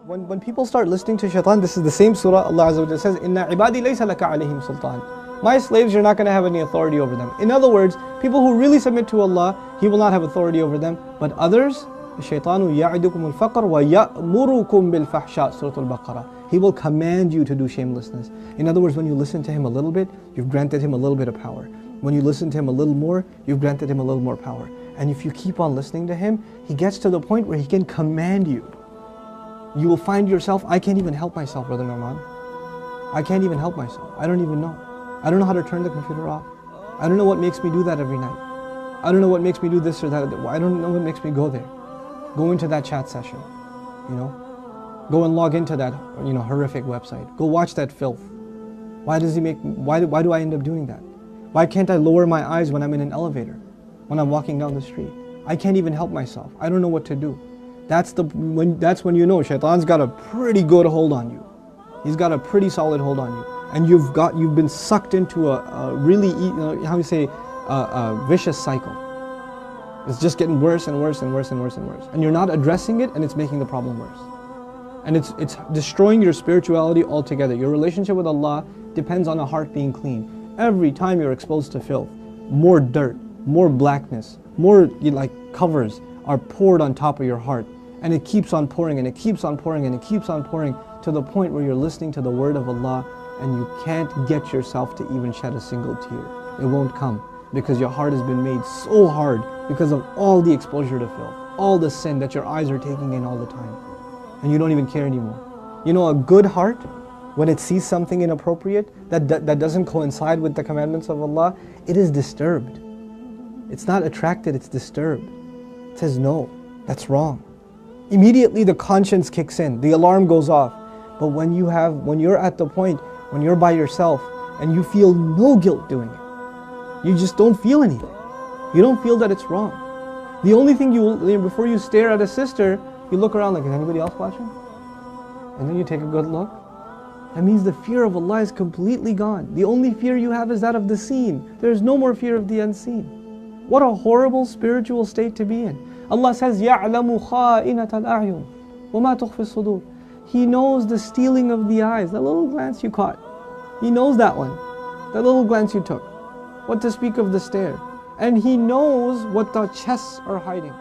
When people start listening to shaitan, this is the same surah Allah Azza wa Jalla says, Inna ibadi laysa laka alayhim sultan. My slaves, you're not going to have any authority over them. In other words, people who really submit to Allah, He will not have authority over them. But others, Shaitanu ya'idukum al-faqr wa ya'murukum bil-fahsha, Surah Al-Baqarah. He will command you to do shamelessness. In other words, when you listen to him a little bit, you've granted him a little bit of power. When you listen to him a little more, you've granted him a little more power. And if you keep on listening to him, he gets to the point where he can command you. You will find yourself, I can't even help myself, Brother Nouman. I can't even help myself. I don't even know. I don't know how to turn the computer off. I don't know what makes me do that every night. I don't know what makes me do this or that. I don't know what makes me go there. Go into that chat session, Go and log into that, horrific website. Go watch that filth. Why do I end up doing that? Why can't I lower my eyes when I'm in an elevator? When I'm walking down the street? I can't even help myself. I don't know what to do. That's when you know Shaitan's got a pretty good hold on you. He's got a pretty solid hold on you. And you've been sucked into a really, a vicious cycle. It's just getting worse and worse and worse and worse and worse. And you're not addressing it, and it's making the problem worse. And it's destroying your spirituality altogether. Your relationship with Allah depends on a heart being clean. Every time you're exposed to filth, more dirt, more blackness, more covers are poured on top of your heart. And it keeps on pouring, and it keeps on pouring, and it keeps on pouring, to the point where you're listening to the word of Allah and you can't get yourself to even shed a single tear. It won't come, because your heart has been made so hard because of all the exposure to filth, all the sin that your eyes are taking in all the time. And you don't even care anymore. A good heart, when it sees something inappropriate that doesn't coincide with the commandments of Allah, it is disturbed. It's not attracted, it's disturbed. It says, no, that's wrong. Immediately the conscience kicks in, the alarm goes off. But when you're at the point, when you're by yourself and you feel no guilt doing it, you just don't feel anything. You don't feel that it's wrong. The only thing before you stare at a sister, you look around like, is anybody else watching? And then you take a good look. That means the fear of Allah is completely gone. The only fear you have is that of the seen. There is no more fear of the unseen. What a horrible spiritual state to be in. Allah says, يَعْلَمُ خَائِنَةَ الْأَعْيُنِ وَمَا تُخْفِي الصُّدُورِ. He knows the stealing of the eyes, that little glance you caught. He knows that one, that little glance you took. What to speak of the stare. And He knows what the chests are hiding.